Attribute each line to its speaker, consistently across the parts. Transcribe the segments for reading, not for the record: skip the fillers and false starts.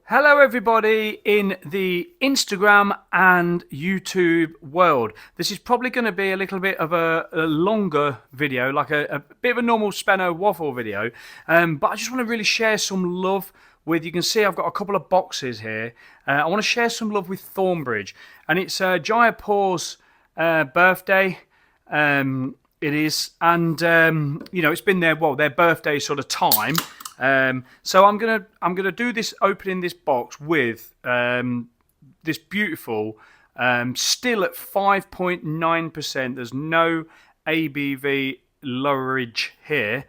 Speaker 1: Hello everybody in the Instagram and YouTube world. This is probably going to be a little bit of a longer video, like a bit of a normal Spenno waffle video, but I just want to really share some love with, you can see I've got a couple of boxes here. I want to share some love with Thornbridge, and it's Jaipur's birthday. It is, and you know, it's been their birthday sort of time. So I'm gonna do this, opening this box with this beautiful, still at 5.9%. There's no ABV lowerage here.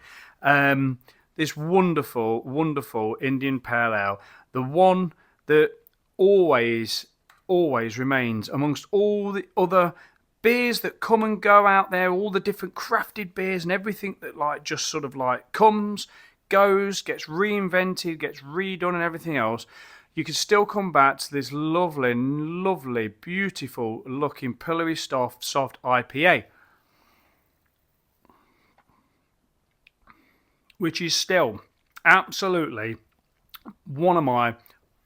Speaker 1: This wonderful Indian Pale Ale, the one that always remains amongst all the other beers that come and go out there, all the different crafted beers and everything that just sort of comes, goes, gets reinvented, gets redone and everything else. You can still come back to this lovely, beautiful looking pillowy soft IPA, which is still absolutely one of my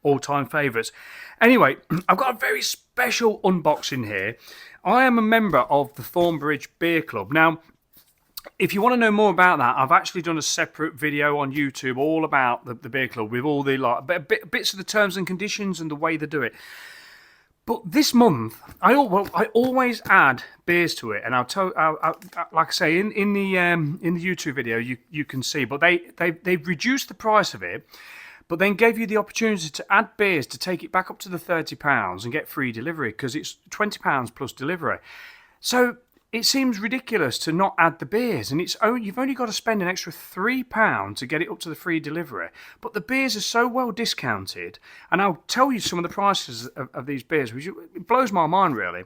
Speaker 1: all-time favourites. Anyway, I've got a very special unboxing here. I am a member of the Thornbridge Beer Club. Now, if you want to know more about that, I've actually done a separate video on YouTube all about the beer club, with all the bits of the terms and conditions and the way they do it. But this month, I always add beers to it, and like I say in the YouTube video, you can see. But they've reduced the price of it, but then gave you the opportunity to add beers to take it back up to the £30 and get free delivery, because it's £20 plus delivery. So it seems ridiculous to not add the beers, and you've only got to spend an extra £3 to get it up to the free delivery. But the beers are so well discounted, and I'll tell you some of the prices of these beers, which it blows my mind really.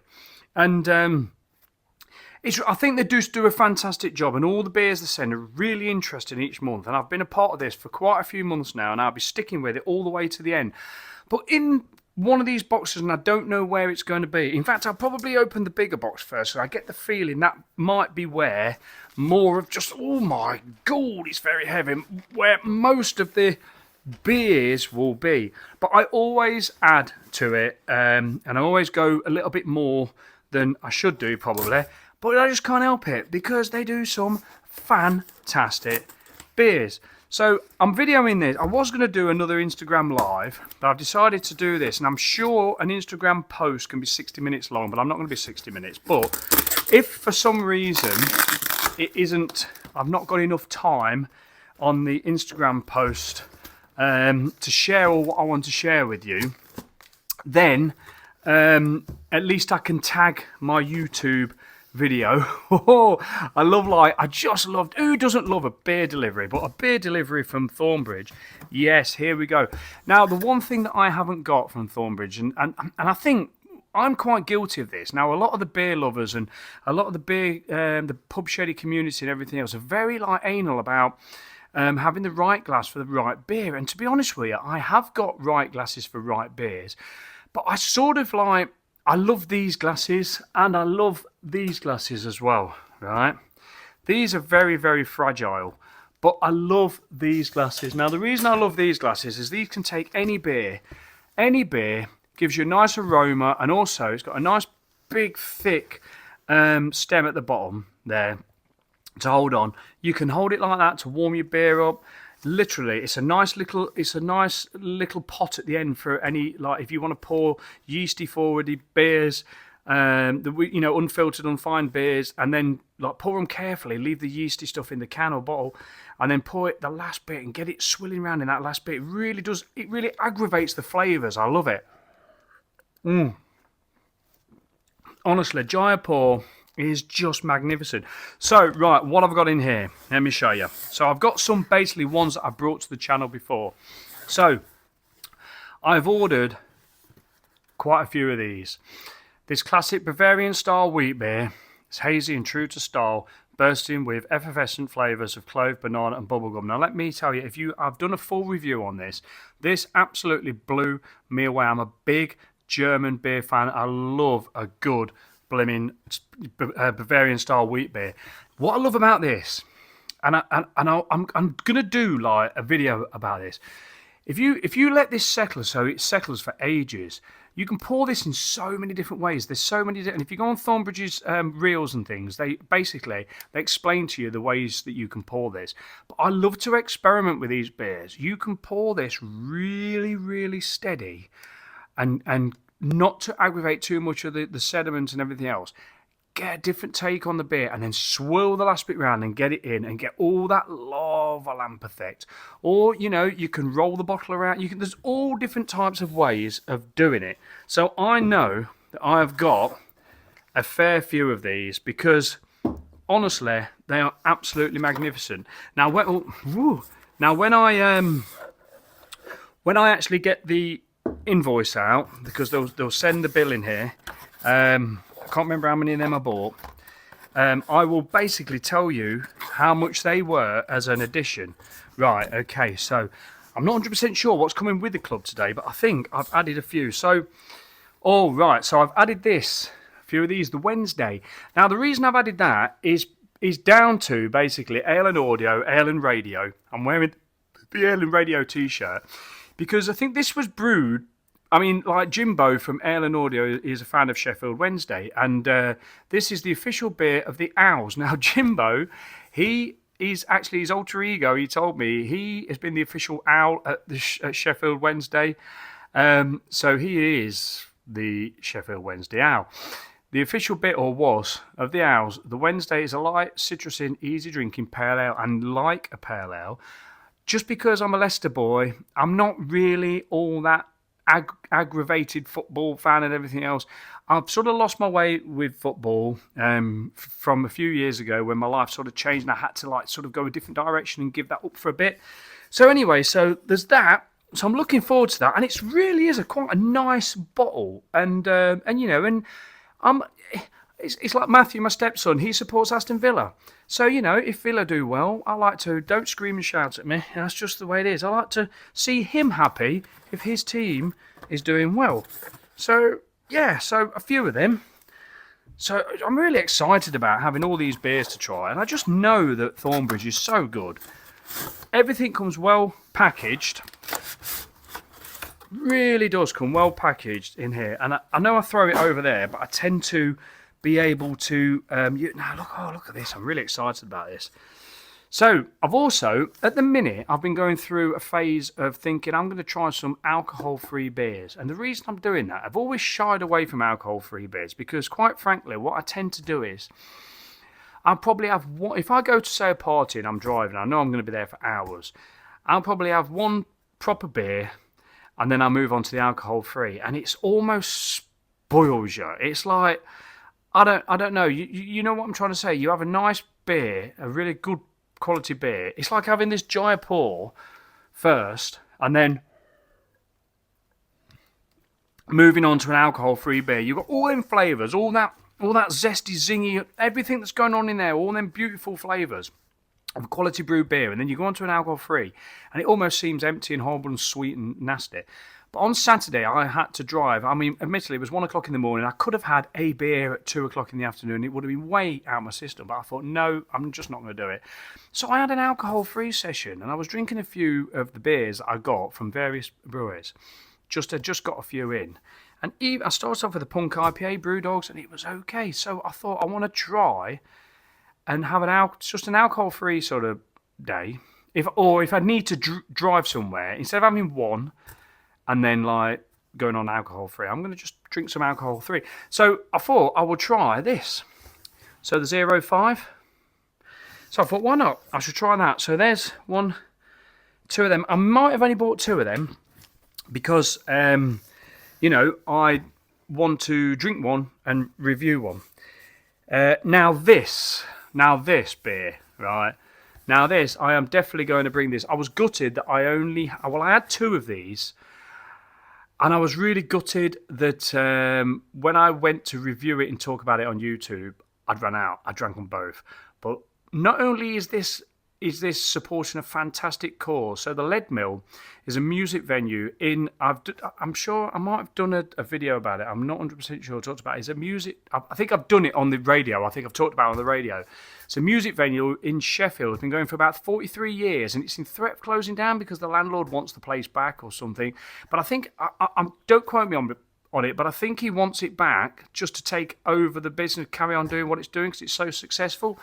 Speaker 1: And I think they do a fantastic job, and all the beers they send are really interesting each month. And I've been a part of this for quite a few months now, and I'll be sticking with it all the way to the end. But in one of these boxes, and I don't know where it's going to be. In fact, I'll probably open the bigger box first, so I get the feeling that might be where more of just, oh my god, it's very heavy, where most of the beers will be. But I always add to it, and I always go a little bit more than I should do probably, but I just can't help it, because they do some fantastic beers. So I'm videoing this. I was going to do another Instagram live, but I've decided to do this, and I'm sure an Instagram post can be 60 minutes long, but I'm not going to be 60 minutes. But if for some reason it isn't, I've not got enough time on the Instagram post to share all what I want to share with you, then at least I can tag my YouTube video. I just loved, who doesn't love a beer delivery? But a beer delivery from Thornbridge, yes, here we go. Now, the one thing that I haven't got from Thornbridge, and I think I'm quite guilty of this. Now, a lot of the beer lovers and a lot of the beer, the pub shady community and everything else are very anal about having the right glass for the right beer. And to be honest with you, I have got right glasses for right beers, but I sort of I love these glasses, and I love these glasses as well, right? These are very, very fragile, but I love these glasses. Now, the reason I love these glasses is these can take any beer, gives you a nice aroma, and also it's got a nice, big, thick stem at the bottom there to hold on. You can hold it like that to warm your beer up. Literally, it's a nice little pot at the end for any, if you want to pour yeasty forwardy beers, unfiltered, unfined beers, and then pour them carefully, leave the yeasty stuff in the can or bottle, and then pour it the last bit and get it swilling around in that last bit. It really aggravates the flavours. I love it. Honestly, Jaipur is just magnificent. So, right, what have I got in here? Let me show you. So I've got some basically ones that I've brought to the channel before. So I've ordered quite a few of these. This classic Bavarian style wheat beer. It's hazy and true to style, bursting with effervescent flavours of clove, banana and bubblegum. Now let me tell you, I've done a full review on this. This absolutely blew me away. I'm a big German beer fan. I love a good blimmin' Bavarian style wheat beer. What I love about this, and I'm gonna do a video about this, If you let this settle, so it settles for ages, you can pour this in so many different ways. There's so many, and if you go on Thornbridge's reels and things, they explain to you the ways that you can pour this. But I love to experiment with these beers. You can pour this really, really steady, and not to aggravate too much of the sediment and everything else. Get a different take on the beer and then swirl the last bit round and get it in and get all that lava lamp effect. Or, you can roll the bottle around. There's all different types of ways of doing it. So I know that I've got a fair few of these because, honestly, they are absolutely magnificent. Now, when I actually get the invoice out, because they'll send the bill in here, I can't remember how many of them I bought. I will basically tell you how much they were as an addition. Right, okay, so I'm not 100% sure what's coming with the club today, but I think I've added a few. So, all right, so I've added a few of these, the Wednesday. Now, the reason I've added that is down to basically Ale and Audio, Ale and Radio. I'm wearing the Ale and Radio t-shirt because I think this was brewed. I mean, like Jimbo from Ale and Audio is a fan of Sheffield Wednesday, and this is the official beer of the Owls. Now, Jimbo, he is actually his alter ego. He told me he has been the official owl at Sheffield Wednesday, so he is the Sheffield Wednesday Owl. The official beer, or was, of the Owls, the Wednesday is a light, citrusy, easy drinking pale ale, and like a pale ale, just because I'm a Leicester boy, I'm not really all that aggravated football fan and everything else. I've sort of lost my way with football from a few years ago when my life sort of changed and I had to sort of go a different direction and give that up for a bit. So anyway, so there's that. So I'm looking forward to that, and it really is quite a nice bottle. And it's like Matthew, my stepson. He supports Aston Villa. So, if Villa do well, I like to, don't scream and shout at me. That's just the way it is. I like to see him happy if his team is doing well. So, yeah, so a few of them. So I'm really excited about having all these beers to try. And I just know that Thornbridge is so good. Everything comes well packaged. Really does come well packaged in here. And I know I throw it over there, but I tend to be able to, look at this. I'm really excited about this. So I've also, at the minute, I've been going through a phase of thinking I'm going to try some alcohol-free beers. And the reason I'm doing that, I've always shied away from alcohol-free beers because, quite frankly, what I tend to do is I'll probably have one, if I go to, say, a party and I'm driving, I know I'm going to be there for hours, I'll probably have one proper beer and then I'll move on to the alcohol-free. And it's almost spoils you. It's like, I don't know. You know what I'm trying to say? You have a nice beer, a really good quality beer. It's like having this Jaipur first and then moving on to an alcohol-free beer. You've got all them flavours, all that zesty, zingy, everything that's going on in there, all them beautiful flavours of quality brew beer. And then you go on to an alcohol-free and it almost seems empty and horrible and sweet and nasty. But on Saturday, I had to drive. I mean, admittedly, it was 1 o'clock in the morning. I could have had a beer at 2 o'clock in the afternoon. It would have been way out of my system. But I thought, no, I'm just not going to do it. So I had an alcohol-free session, and I was drinking a few of the beers I got from various breweries. I just got a few in. And I started off with a Punk IPA Brewdogs, and it was okay. So I thought, I want to try and have just an alcohol-free sort of day. If I need to drive somewhere, instead of having one and then going on alcohol free, I'm going to just drink some alcohol free. So I thought I would try this. So the 05. So I thought, why not? I should try that. So there's two of them. I might have only bought two of them because, I want to drink one and review one. Now this beer, right? Now this, I am definitely going to bring this. I was gutted that I had two of these. And I was really gutted that when I went to review it and talk about it on YouTube, I'd run out. I drank them both. But not only is this is this supporting a fantastic cause. So the Lead Mill is a music venue in. I'm sure I might have done a video about it. I'm not 100% sure I talked about it. It's a music. I think I've done it on the radio. I think I've talked about it on the radio. It's a music venue in Sheffield. It's been going for about 43 years, and it's in threat of closing down because the landlord wants the place back or something. But I think don't quote me on it, but I think he wants it back just to take over the business, carry on doing what it's doing because it's so successful.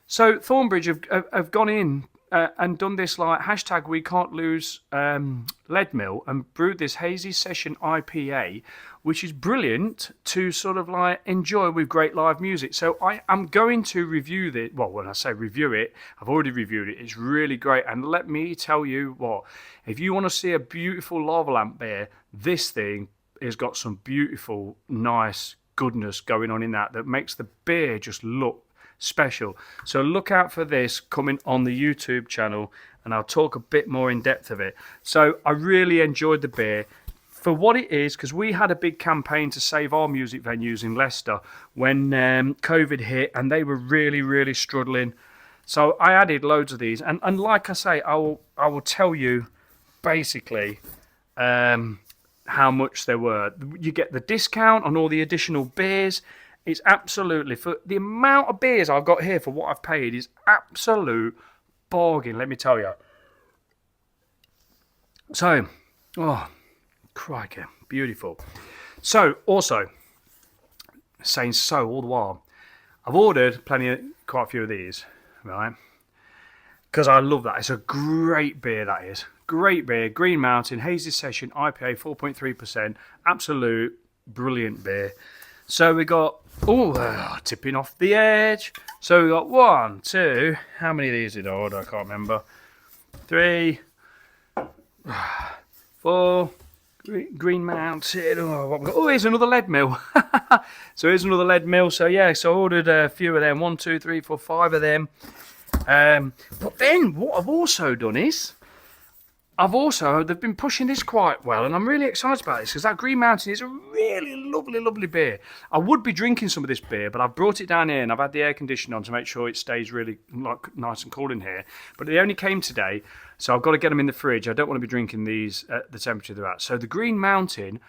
Speaker 1: So Thornbridge have gone in and done this like hashtag we can't lose Lead Mill and brewed this hazy session IPA, which is brilliant to sort of like enjoy with great live music. So I am going to review this. Well, when I say review it, I've already reviewed it. It's really great. And let me tell you what, if you want to see a beautiful lava lamp beer, this thing has got some beautiful, nice goodness going on in that makes the beer just look special. So look out for this coming on the YouTube channel, and I'll talk a bit more in depth of it. So I really enjoyed the beer for what it is, because we had a big campaign to save our music venues in Leicester when COVID hit, and they were really struggling. So I added loads of these, and like I say, I will tell you basically how much there were. You get the discount on all the additional beers. It's absolutely, for the amount of beers I've got here for what I've paid, is absolute bargain, let me tell you. So, oh, crikey, beautiful. So, also, saying so all the while, I've ordered quite a few of these, right? Because I love that. It's a great beer, that is. Great beer, Green Mountain, Hazy Session, IPA, 4.3%. Absolute brilliant beer. So we got, tipping off the edge. So we got 1, 2, how many of these did I order? I can't remember. 3, 4, Green Mountain. Here's another Lead Mill. So here's another Lead Mill. So yeah, so I ordered a few of them. 1, 2, 3, 4, 5 of them. But then what I've also done is, they've been pushing this quite well, and I'm really excited about this because that Green Mountain is a really lovely beer. I would be drinking some of this beer, but I've brought it down here and I've had the air conditioning on to make sure it stays really nice and cool in here. But they only came today, so I've got to get them in the fridge. I don't want to be drinking these at the temperature they're at. So the Green Mountain,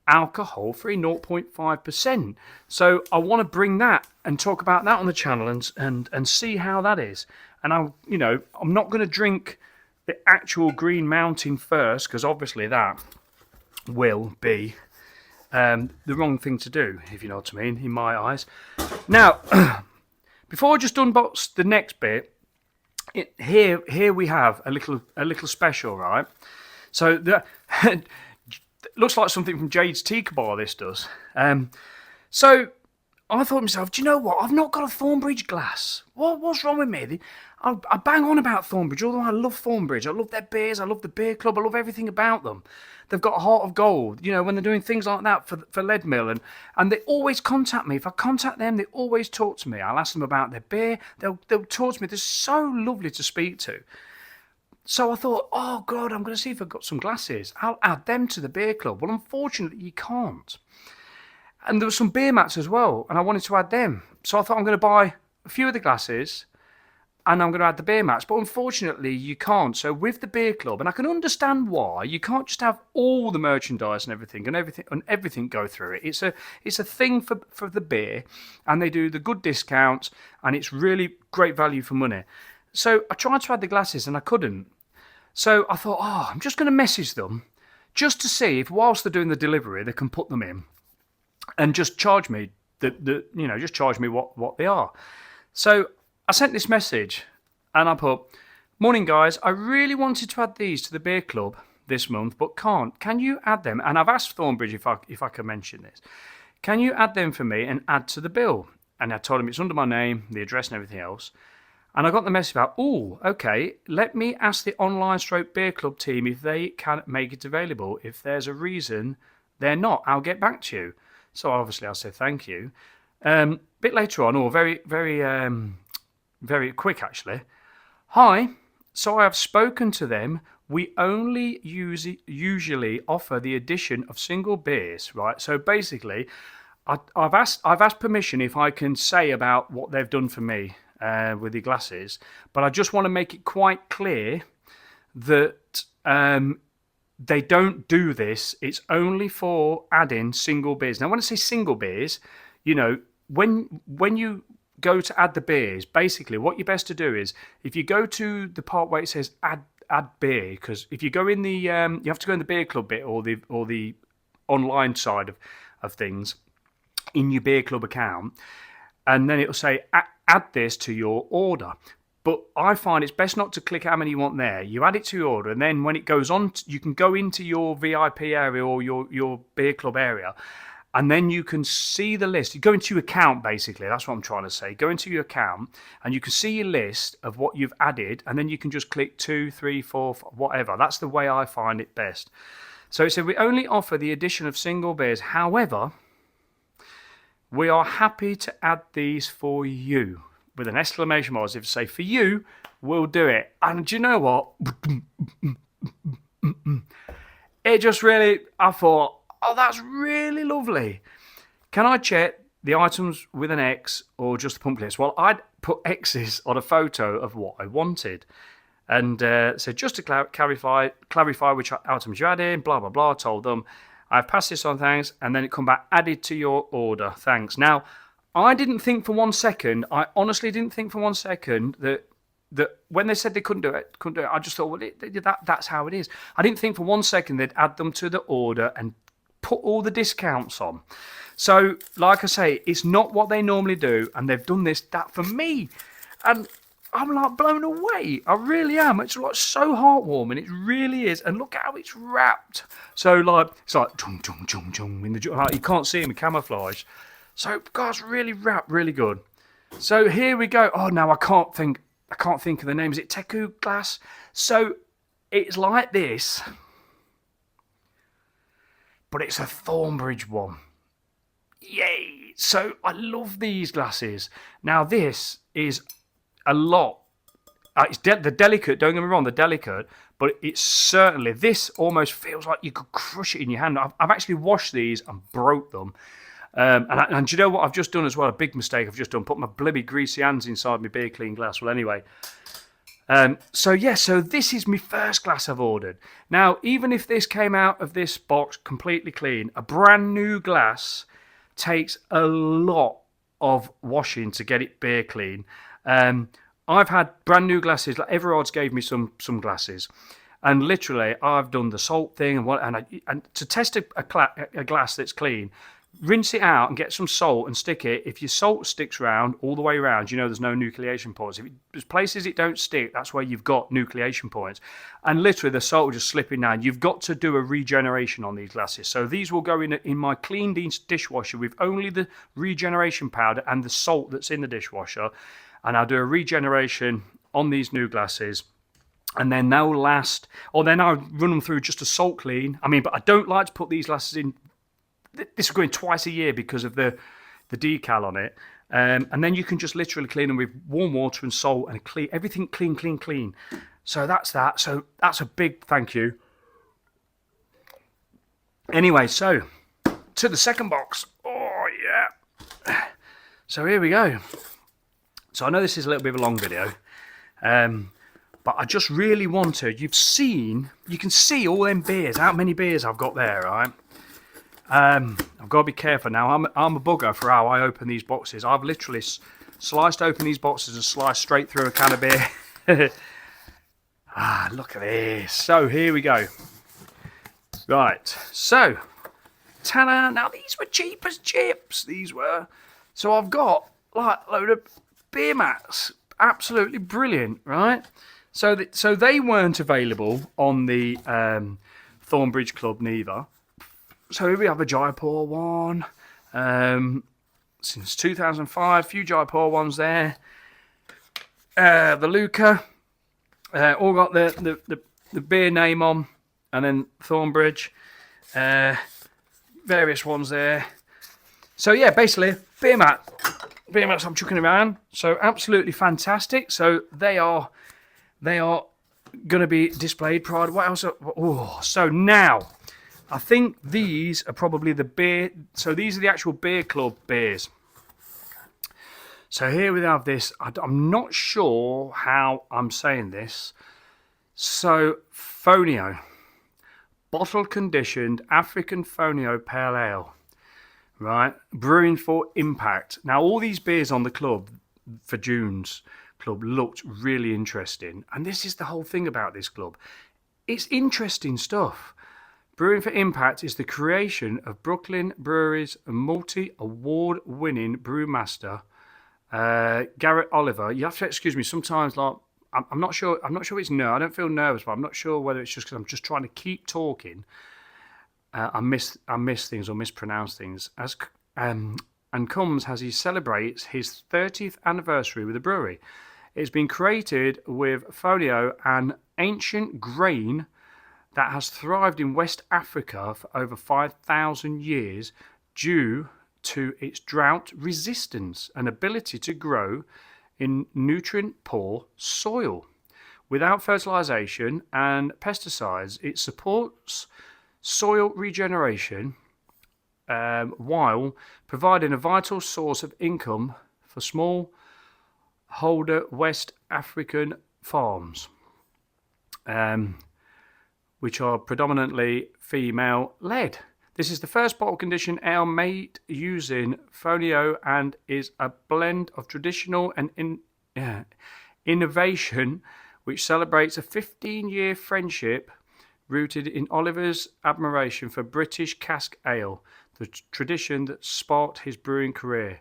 Speaker 1: alcohol-free, 0.5%. So I want to bring that and talk about that on the channel and see how that is. And I'm not going to drink the actual Green Mountain first, because obviously that will be the wrong thing to do, if you know what I mean, in my eyes. Now, before I just unbox the next bit, here we have a little special, right? So it looks like something from Jade's Teacup Bar, this does. So I thought to myself, do you know what? I've not got a Thornbridge glass. What's wrong with me? I bang on about Thornbridge, although I love Thornbridge. I love their beers. I love the beer club. I love everything about them. They've got a heart of gold, when they're doing things like that for Lead Mill. And they always contact me. If I contact them, they always talk to me. I'll ask them about their beer. They'll talk to me. They're so lovely to speak to. So I thought, oh, God, I'm going to see if I've got some glasses. I'll add them to the beer club. Well, unfortunately, you can't. And there were some beer mats as well, and I wanted to add them. So I thought I'm going to buy a few of the glasses, and I'm going to add the beer mats. But unfortunately, you can't. So with the beer club, and I can understand why, you can't just have all the merchandise and everything go through it. It's a thing for the beer, and they do the good discounts, and it's really great value for money. So I tried to add the glasses, and I couldn't. So I thought, I'm just going to message them just to see if whilst they're doing the delivery, they can put them in and just charge me just charge me what they are. So I sent this message and I put, morning guys, I really wanted to add these to the beer club this month, but can't. Can you add them? And I've asked Thornbridge if I can mention this. Can you add them for me and add to the bill? And I told him it's under my name, the address and everything else. And I got the message about, okay, let me ask the online beer club team if they can make it available. If there's a reason they're not, I'll get back to you. So obviously I'll say thank you. Bit later on, very very quick actually. Hi, so I have spoken to them. We only usually offer the addition of single beers, right? So basically, I've asked permission if I can say about what they've done for me with your glasses, but I just want to make it quite clear that they don't do this. It's only for adding single beers. Now, when I say single beers, when you go to add the beers, basically what you're best to do is, if you go to the part where it says add beer, because if you go in the you have to go in the beer club bit or the online side of things in your beer club account, and then it'll say add this to your order. But I find it's best not to click how many you want there. You add it to your order, and then when it goes on, you can go into your VIP area or your beer club area, and then you can see the list. You go into your account, basically. That's what I'm trying to say. Go into your account, and you can see your list of what you've added, and then you can just click 2, 3, 4, whatever. That's the way I find it best. So it said we only offer the addition of single beers. However, we are happy to add these for you. With an exclamation mark, as if to say, for you, we'll do it. And do you know what? It just really, I thought, oh, that's really lovely. Can I check the items with an X or just the pump list? Well, I'd put X's on a photo of what I wanted. And so just to clarify which items you add in, blah, blah, blah, told them, I've passed this on, thanks. And then it come back, added to your order, thanks. Now, I didn't think for 1 second, I honestly didn't think for 1 second that when they said they couldn't do it, I just thought, well, that's how it is. I didn't think for 1 second they'd add them to the order and put all the discounts on. So, like I say, it's not what they normally do, and they've done that for me. And I'm like blown away. I really am. It's like so heartwarming. It really is. And look how it's wrapped. So, like, it's like, chung, chung, chung, chung, like, you can't see them in camouflage. So, guys, really wrapped, really good. So here we go. Oh, now I can't think of the name. Is it Teku glass? So it's like this, but it's a Thornbridge one. Yay! So I love these glasses. Now this is a lot. It's the delicate. Don't get me wrong, the delicate. But it's certainly, this almost feels like you could crush it in your hand. I've actually washed these and broke them. And do you know what I've just done as well? A big mistake I've just done. Put my blibby greasy hands inside my beer clean glass. Well, anyway. So this is my first glass I've ordered. Now, even if this came out of this box completely clean, a brand new glass takes a lot of washing to get it beer clean. I've had brand new glasses. Like Everard's gave me some glasses. And literally, I've done the salt thing. And to test a glass that's clean, rinse it out and get some salt and stick it. If your salt sticks round all the way around, you know there's no nucleation points. If there's places it don't stick, that's where you've got nucleation points. And literally the salt will just slip in down. You've got to do a regeneration on these glasses. So these will go in my clean dishwasher with only the regeneration powder and the salt that's in the dishwasher. And I'll do a regeneration on these new glasses. And then they'll last, or then I'll run them through just a salt clean. But I don't like to put these glasses in. This is going twice a year because of the decal on it. And then you can just literally clean them with warm water and salt and everything clean. So that's that. So that's a big thank you. Anyway, so to the second box. Oh, yeah. So here we go. So I know this is a little bit of a long video. But I just really wanted, you can see all them beers, how many beers I've got there, right? I've got to be careful now. I'm a bugger for how I open these boxes. I've literally sliced open these boxes and sliced straight through a can of beer. Look at this. So here we go. Right. So, ta-da! Now these were cheap as chips. These were. So I've got like a load of beer mats. Absolutely brilliant, right? So they weren't available on the Thornbridge Club neither. So here we have a Jaipur one. Since 2005, few Jaipur ones there. The Luca, all got the beer name on, and then Thornbridge. Various ones there. So yeah, basically beer mats I'm chucking around. So absolutely fantastic. So they are going to be displayed prior. What else? So now. I think these are probably the beer. So these are the actual beer club beers. So here we have this. I'm not sure how I'm saying this. So Fonio, bottle conditioned African Fonio Pale Ale, right? Brewing for impact. Now all these beers on the club for June's club looked really interesting, and this is the whole thing about this club. It's interesting stuff. Brewing for Impact is the creation of Brooklyn Brewery's multi-award-winning brewmaster Garrett Oliver. You have to excuse me. Sometimes, like I'm not sure. I'm not sure it's I don't feel nervous, but I'm not sure whether it's just because I'm just trying to keep talking. I miss things or mispronounce things. And comes as he celebrates his 30th anniversary with the brewery. It's been created with Fonio, an ancient grain that has thrived in West Africa for over 5,000 years due to its drought resistance and ability to grow in nutrient-poor soil. Without fertilization and pesticides, it supports soil regeneration while providing a vital source of income for small-holder West African farms, which are predominantly female-led. This is the first bottle-conditioned ale made using Fonio and is a blend of traditional and innovation, which celebrates a 15-year friendship rooted in Oliver's admiration for British cask ale, the tradition that sparked his brewing career.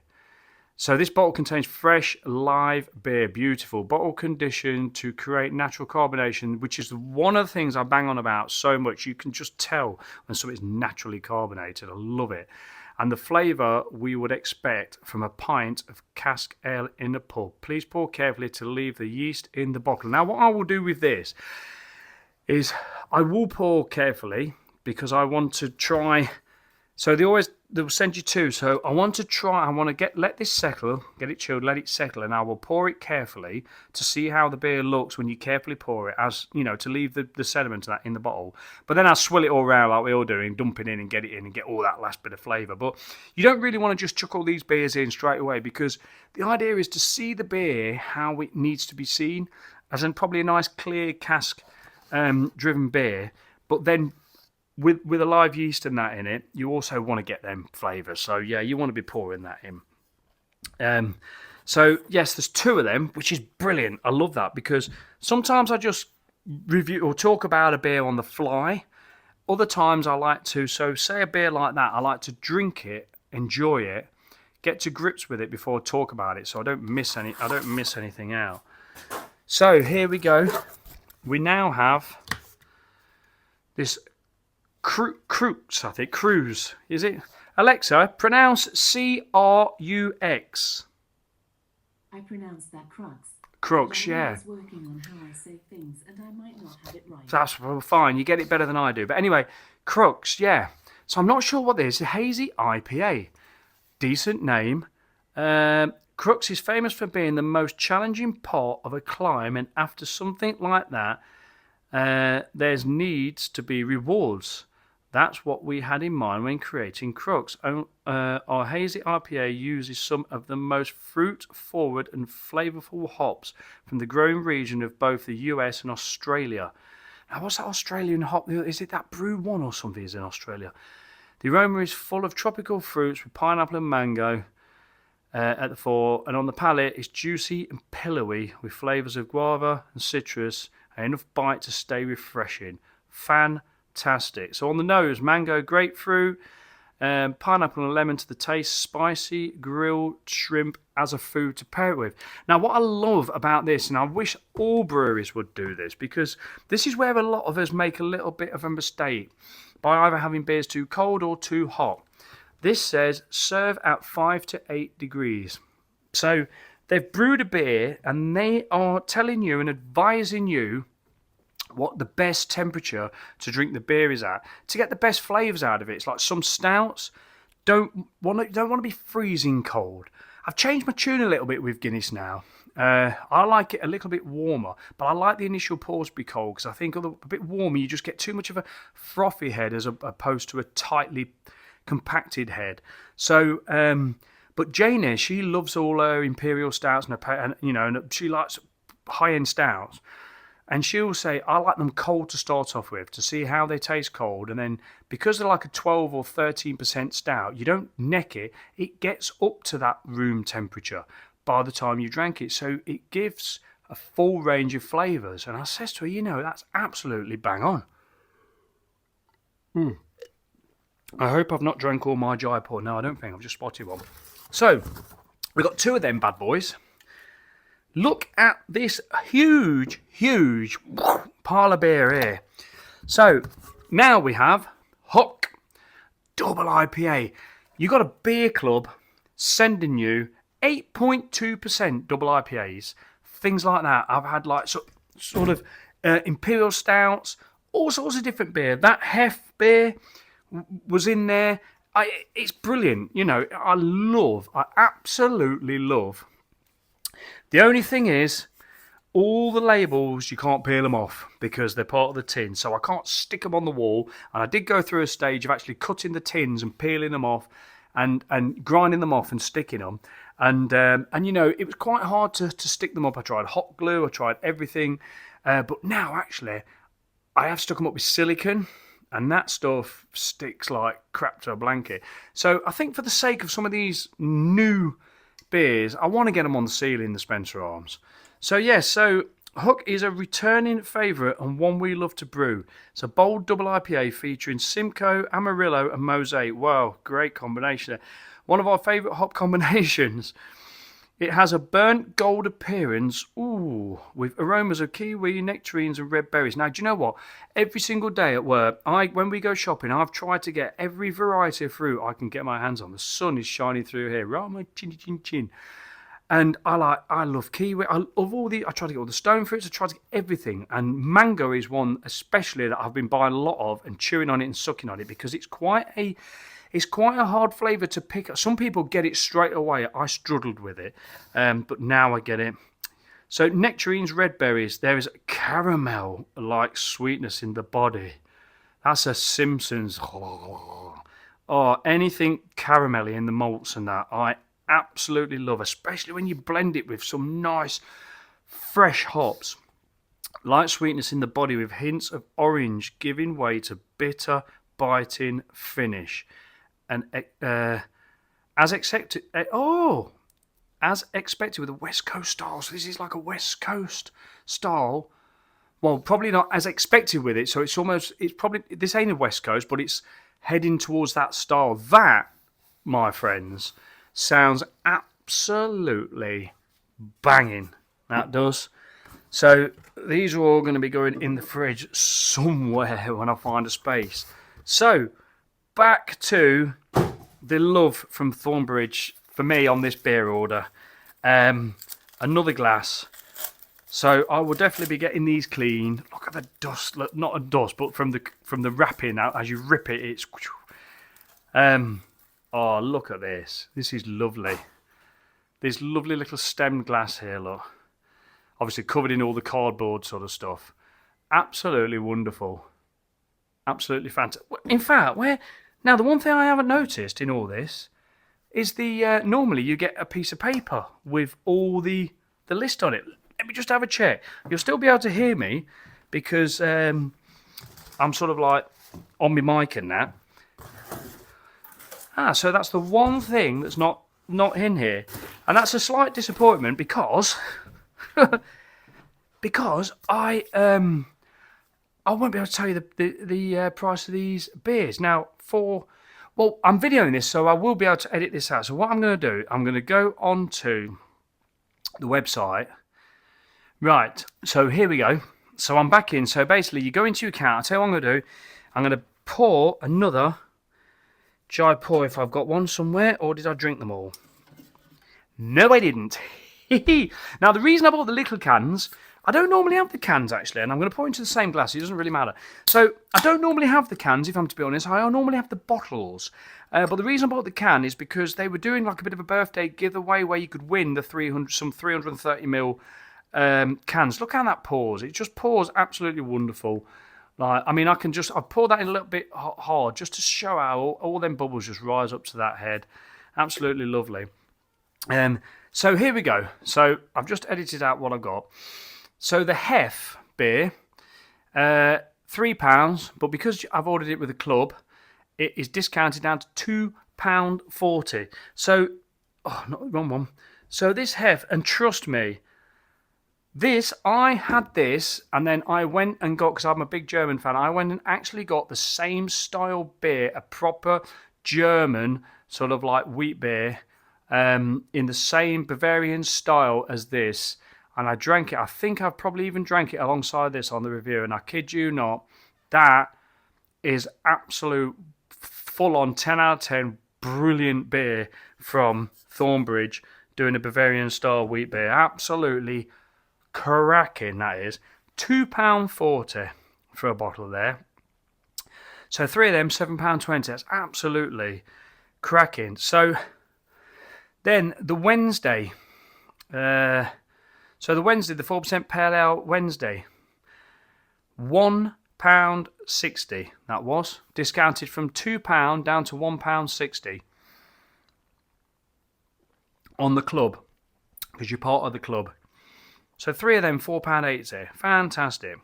Speaker 1: So this bottle contains fresh, live beer, beautiful, bottle conditioned to create natural carbonation, which is one of the things I bang on about so much. You can just tell when something's naturally carbonated. I love it. And the flavour we would expect from a pint of cask ale in a pub. Please pour carefully to leave the yeast in the bottle. Now, what I will do with this is I will pour carefully because I want to try. So they'll send you two. So I want to let this settle, get it chilled, let it settle, and I will pour it carefully to see how the beer looks when you carefully pour it, as you know, to leave the sediment of that in the bottle. But then I'll swill it all around like we all do and dump it in and get it in and get all that last bit of flavour. But you don't really want to just chuck all these beers in straight away, because the idea is to see the beer how it needs to be seen, as in probably a nice clear cask driven beer, but then with a live yeast and that in it, you also want to get them flavours. So yeah, you want to be pouring that in. So yes, there's two of them, which is brilliant. I love that, because sometimes I just review or talk about a beer on the fly. Other times I like to, so say a beer like that, I like to drink it, enjoy it, get to grips with it before I talk about it, so I don't miss anything out. So here we go. We now have this Crux, I think. Cruz, is it? Alexa, pronounce C-R-U-X.
Speaker 2: I pronounce that crux.
Speaker 1: Crux, yeah.
Speaker 2: I was working on how I say things, and I might not have it right.
Speaker 1: That's fine. You get it better than I do. But anyway, Crux, yeah. So I'm not sure what this is. A hazy IPA. Decent name. Crux is famous for being the most challenging part of a climb, and after something like that, there's needs to be rewards. That's what we had in mind when creating Crux. Our hazy IPA uses some of the most fruit-forward and flavourful hops from the growing region of both the US and Australia. Now, what's that Australian hop? Is it that Brew One or something is in Australia? The aroma is full of tropical fruits with pineapple and mango at the fore, and on the palate it's juicy and pillowy with flavours of guava and citrus and enough bite to stay refreshing. Fantastic. So on the nose, mango, grapefruit, pineapple and lemon to the taste, spicy grilled shrimp as a food to pair it with. Now, what I love about this, and I wish all breweries would do this, because this is where a lot of us make a little bit of a mistake by either having beers too cold or too hot. This says serve at 5 to 8 degrees. So they've brewed a beer and they are telling you and advising you what the best temperature to drink the beer is at to get the best flavours out of it. It's like some stouts don't want to be freezing cold. I've changed my tune a little bit with Guinness now. I like it a little bit warmer, but I like the initial pours to be cold, because I think a bit warmer you just get too much of a frothy head as opposed to a tightly compacted head. So, But Janie, she loves all her imperial stouts and she likes high-end stouts. And she'll say, I like them cold to start off with to see how they taste cold. And then because they're like a 12 or 13% stout, you don't neck it. It gets up to that room temperature by the time you drank it. So it gives a full range of flavours. And I says to her, that's absolutely bang on. I hope I've not drank all my Jaipur. No, I don't think. I've just spotted one. So we've got two of them bad boys. Look at this huge pile of beer here. So now we have Huck Double IPA. You got a beer club sending you 8.2% double IPAs, things like that. I've had like sort of imperial stouts, all sorts of different beer. That Hef beer was in there. It's brilliant. I absolutely love. The only thing is, all the labels, you can't peel them off because they're part of the tin. So I can't stick them on the wall. And I did go through a stage of actually cutting the tins and peeling them off and grinding them off and sticking them. And it was quite hard to stick them up. I tried hot glue, I tried everything. But now, actually, I have stuck them up with silicone. And that stuff sticks like crap to a blanket. So I think for the sake of some of these new beers, I want to get them on the ceiling, the Spencer Arms. So Huck is a returning favourite and one we love to brew. It's a bold double IPA featuring Simcoe, Amarillo and Mosaic. Wow, great combination. One of our favourite hop combinations. It has a burnt gold appearance, with aromas of kiwi, nectarines and red berries. Now, do you know what? Every single day at work, when we go shopping, I've tried to get every variety of fruit I can get my hands on. The sun is shining through here. Right, my chin, chin, chin. And I love kiwi. I try to get all the stone fruits. I try to get everything. And mango is one especially that I've been buying a lot of and chewing on it and sucking on it because it's quite a hard flavour to pick up. Some people get it straight away. I struggled with it, but now I get it. So nectarines, red berries. There is caramel-like sweetness in the body. That's a Simpsons. Oh, anything caramelly in the malts and that, I absolutely love, especially when you blend it with some nice, fresh hops. Light sweetness in the body with hints of orange, giving way to bitter, biting finish. And as expected with a West Coast style. So this is like a West Coast style. Well, probably not as expected with it. So it's probably, this ain't a West Coast, but it's heading towards that style. That, my friends, sounds absolutely banging. That does. So these are all going to be going in the fridge somewhere when I find a space. So back to the love from Thornbridge for me on this beer order. Another glass. So I will definitely be getting these clean. Look at the dust. Look, not a dust, but from the wrapping out as you rip it, it's. Oh, look at this. This is lovely. This lovely little stemmed glass here. Look, obviously covered in all the cardboard sort of stuff. Absolutely wonderful. Absolutely fantastic. In fact, now the one thing I haven't noticed in all this is the normally you get a piece of paper with all the list on it. Let me just have a check. You'll still be able to hear me because I'm sort of like on my mic and that. So that's the one thing that's not in here, and that's a slight disappointment because I won't be able to tell you the price of these beers. Now, I'm videoing this, so I will be able to edit this out. So what I'm going to do, I'm going to go onto the website. Right, so here we go. So I'm back in. So basically, you go into your account. I'll tell you what I'm going to do. I'm going to pour another Jaipur if I've got one somewhere, or did I drink them all? No, I didn't. Now, the reason I bought the little cans, I don't normally have the cans, actually, and I'm going to pour into the same glass. It doesn't really matter. So I don't normally have the cans, if I'm to be honest. I normally have the bottles. But the reason I bought the can is because they were doing like a bit of a birthday giveaway where you could win the 330ml cans. Look how that pours. It just pours absolutely wonderful. Like, I mean, I pour that in a little bit hard just to show how all them bubbles just rise up to that head. Absolutely lovely. So here we go. So I've just edited out what I've got. So the Hef beer, £3, but because I've ordered it with a club, it is discounted down to £2.40. So, not the wrong one. So this Hef, and trust me, I had this, and then I went and got, because I'm a big German fan, I went and actually got the same style beer, a proper German sort of like wheat beer, in the same Bavarian style as this, and I drank it. I think I've probably even drank it alongside this on the review, and I kid you not, that is absolute full-on 10 out of 10 brilliant beer from Thornbridge, doing a Bavarian style wheat beer. Absolutely cracking, that is. £2.40 for a bottle there. So 3 of them, £7.20. That's absolutely cracking. So then the Wednesday, the 4% Pale Ale Wednesday, £1.60. That was discounted from £2 down to £1.60 on the club, because you're part of the club. So 3 of them, £4.80. Fantastic.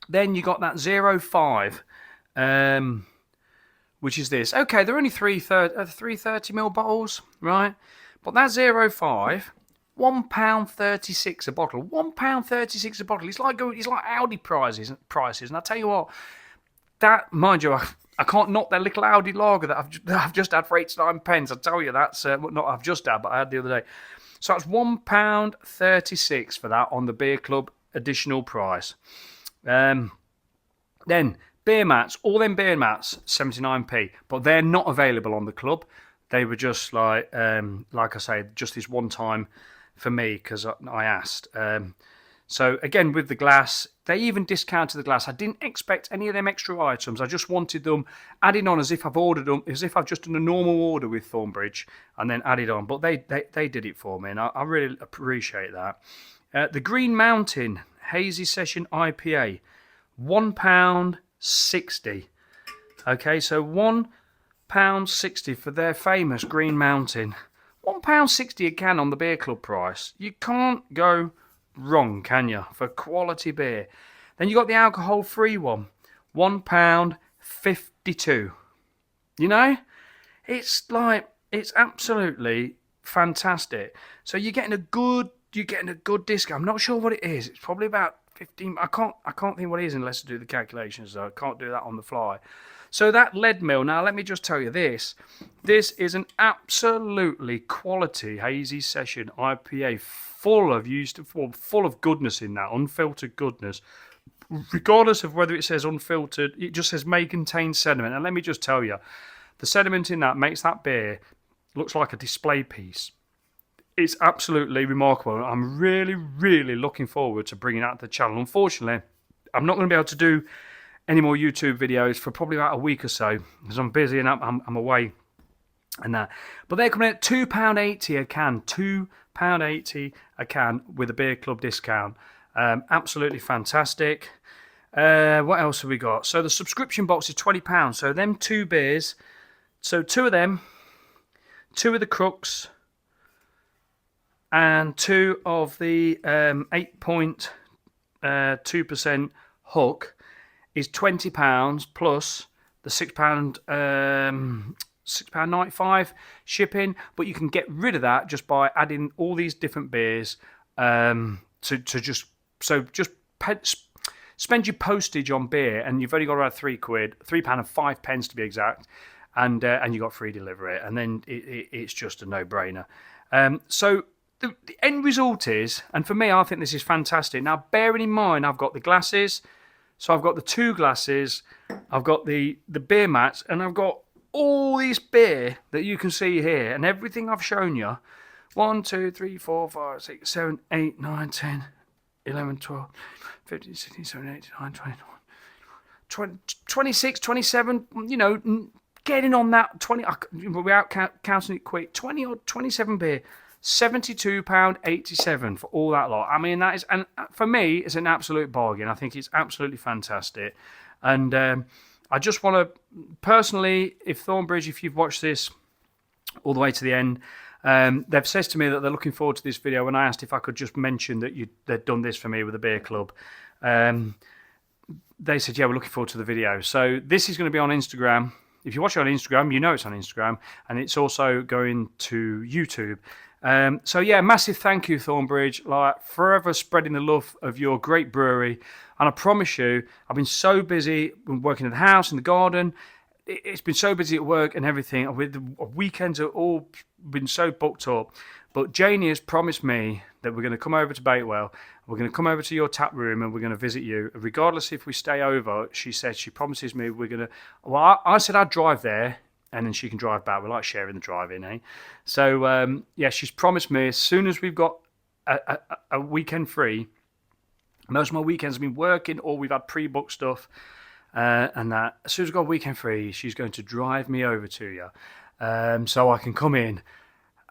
Speaker 1: Then you got that 0.5, which is this. Okay, they're only 330ml bottles, right? But that 0.5, £1.36 a bottle. £1.36 a bottle. It's like Audi prices. And I tell you what, that, mind you, I can't knock that little Audi lager that I've just had for 89 pence. I tell you, that's not I've just had, but I had the other day. So that's £1.36 for that on the Beer Club additional price. Then beer mats, all them beer mats, 79p, but they're not available on the club. They were just like I say, just this one time for me because I asked. So again, with the glass, they even discounted the glass. I didn't expect any of them extra items. I just wanted them added on as if I've ordered them, as if I've just done a normal order with Thornbridge and then added on. But they did it for me, and I really appreciate that. The Green Mountain Hazy Session IPA, £1.60. Okay, so £1.60 for their famous Green Mountain. £1.60 a can on the Beer Club price. You can't go wrong, can you, for quality beer? Then you got the alcohol-free one, £1.52. You know, it's absolutely fantastic. So you're getting a good discount. I'm not sure what it is. It's probably about 15. I can't think what it is unless I do the calculations. So I can't do that on the fly. So that lead mill. Now let me just tell you this. This is an absolutely quality hazy session IPA, full of goodness in that, unfiltered goodness. Regardless of whether it says unfiltered, it just says may contain sediment. And let me just tell you, the sediment in that makes that beer looks like a display piece. It's absolutely remarkable. I'm really, really looking forward to bringing that to the channel. Unfortunately, I'm not going to be able to do any more YouTube videos for probably about a week or so because I'm busy and I'm away and that. But they're coming at £2.80 a can. £2.80 a can with a Beer Club discount. Absolutely fantastic. What else have we got? So the subscription box is £20. So them 2 beers. So 2 of them, 2 of the Crooks, and 2 of the 8.2% Hook is £20 plus the £6.95 shipping. But you can get rid of that just by adding all these different beers spend your postage on beer, and you've only got around £3.05 to be exact, and you got free delivery, and then it's just a no-brainer. So the end result is, and for me, I think this is fantastic. Now, bearing in mind, I've got the glasses, so I've got the 2 glasses, I've got the beer mats, and I've got all this beer that you can see here, and everything I've shown you. 1, 2, 3, 4, 5, 6, 7, 8, 9, 10, 11, 12, 15, 16, 17, 18, 19, 20, 26, 27, you know, getting on that 20, without counting it quick, 20 or 27 beer, £72.87 for all that lot. I mean, that is, and for me, it's an absolute bargain. I think it's absolutely fantastic. And I just want to, personally, if Thornbridge, if you've watched this all the way to the end, They've said to me that they're looking forward to this video. When I asked if I could just mention that they'd done this for me with the beer club, they said, yeah, we're looking forward to the video. So this is going to be on Instagram. If you watch it on Instagram, you know it's on Instagram, and it's also going to YouTube. So yeah, massive thank you, Thornbridge, like forever spreading the love of your great brewery. And I promise you, I've been so busy working in the house, in the garden. It's been so busy at work and everything. With the weekends are all been so booked up. But Janie has promised me that we're going to come over to Bakewell. We're going to come over to your tap room and we're going to visit you. Regardless if we stay over, she said, she promises me we're going to... Well, I said I'd drive there and then she can drive back. We like sharing the drive-in, eh? So, yeah, she's promised me as soon as we've got a weekend free, most of my weekends have been working or we've had pre-booked stuff, and that as soon as we've got a weekend free, she's going to drive me over to you, so I can come in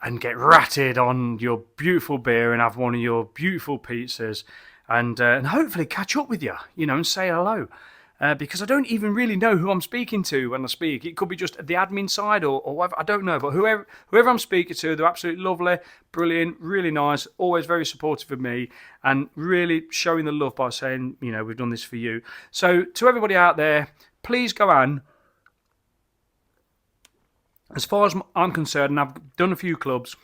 Speaker 1: and get ratted on your beautiful beer and have one of your beautiful pizzas, and hopefully catch up with you, and say hello. Because I don't even really know who I'm speaking to when I speak. It could be just the admin side or whatever. I don't know. But whoever I'm speaking to, they're absolutely lovely, brilliant, really nice, always very supportive of me, and really showing the love by saying, we've done this for you. So to everybody out there, please go on. As far as I'm concerned, and I've done a few clubs,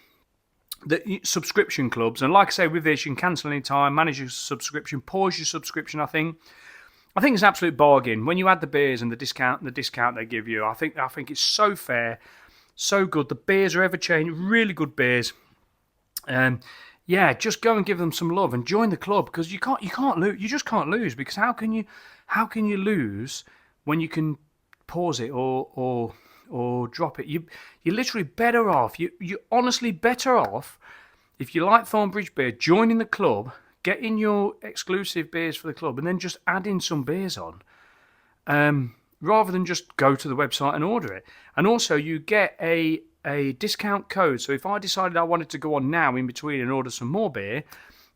Speaker 1: the subscription clubs. And like I say, with this, you can cancel any time, manage your subscription, pause your subscription, I think it's an absolute bargain. When you add the beers and the discount they give you, I think it's so fair, so good. The beers are ever changing, really good beers. Yeah, just go and give them some love and join the club, because you can't lose. You just can't lose, because how can you lose when you can pause it or drop it? You're literally better off. You're honestly better off if you like Thornbridge Beer, joining the club, getting your exclusive beers for the club, and then just adding some beers on, rather than just go to the website and order it. And also, you get a discount code. So if I decided I wanted to go on now in between and order some more beer,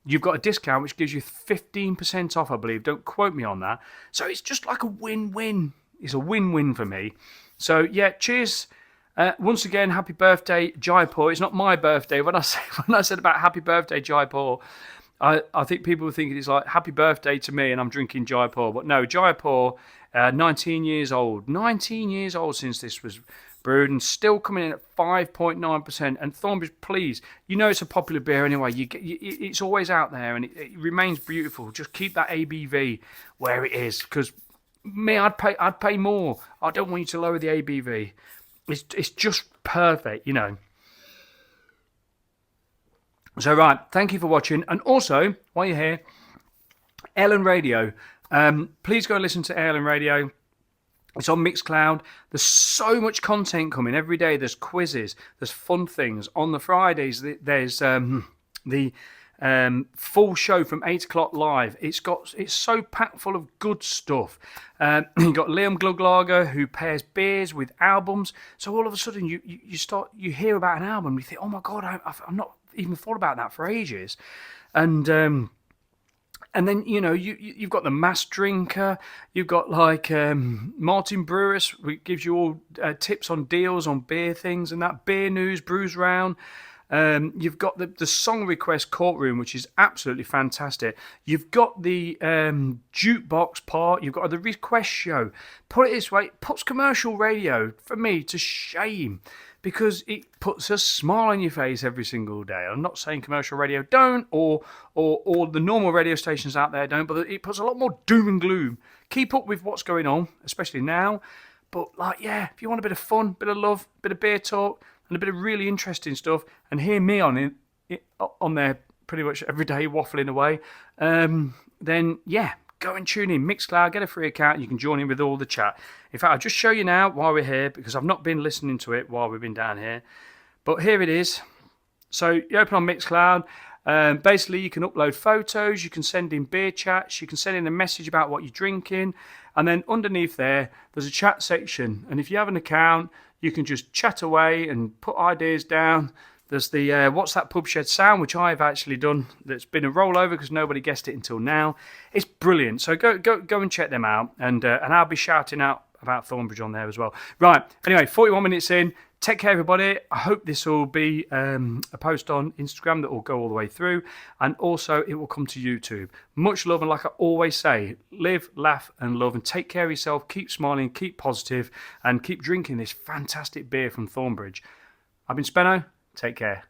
Speaker 1: you've got a discount which gives you 15% off, I believe. Don't quote me on that. So it's just like a win-win. It's a win-win for me. So yeah, cheers. Once again, happy birthday, Jaipur. It's not my birthday. When I said about happy birthday, Jaipur, I think people were thinking it's like happy birthday to me and I'm drinking Jaipur. But no, Jaipur, 19 years old. 19 years old since this was brewed, and still coming in at 5.9%. And Thornbridge, please, it's a popular beer anyway. It's always out there and it remains beautiful. Just keep that ABV where it is, because me, I'd pay more. I don't want you to lower the ABV. It's just perfect, So, right, thank you for watching. And also, while you're here, Ellen Radio. Please go and listen to Ellen Radio. It's on Mixcloud. There's so much content coming every day. There's quizzes. There's fun things. On the Fridays, there's the full show from 8 o'clock live. It's so packed full of good stuff. You've got Liam Gluglager, who pairs beers with albums. So all of a sudden, you hear about an album, you think, oh my God, I'm not even thought about that for ages. And then you've got the Mass Drinker, you've got like Martin Brewis, who gives you all tips on deals on beer things, and that Beer News, Brews Round. You've got the song request courtroom, which is absolutely fantastic. You've got the jukebox part. You've got the request show. Put it this way, it puts commercial radio for me to shame, because it puts a smile on your face every single day. I'm not saying commercial radio don't, or the normal radio stations out there don't, but it puts a lot more doom and gloom. Keep up with what's going on, especially now. But if you want a bit of fun, bit of love, bit of beer talk, and a bit of really interesting stuff, and hear me on there pretty much every day waffling away, then yeah, go and tune in. Mixcloud, get a free account, and you can join in with all the chat. In fact, I'll just show you now while we're here, because I've not been listening to it while we've been down here. But here it is. So you open on Mixcloud. Basically, you can upload photos, you can send in beer chats, you can send in a message about what you're drinking, and then underneath there's a chat section. And if you have an account, you can just chat away and put ideas down. There's the What's That Pub Shed Sound, which I've actually done. That's been a rollover because nobody guessed it until now. It's brilliant. So go and check them out, and I'll be shouting out about Thornbridge on there as well. Right, anyway, 41 minutes in. Take care, everybody. I hope this will be a post on Instagram that will go all the way through, and also it will come to YouTube. Much love, and like I always say, live, laugh, and love, and take care of yourself. Keep smiling, keep positive, and keep drinking this fantastic beer from Thornbridge. I've been Spenno. Take care.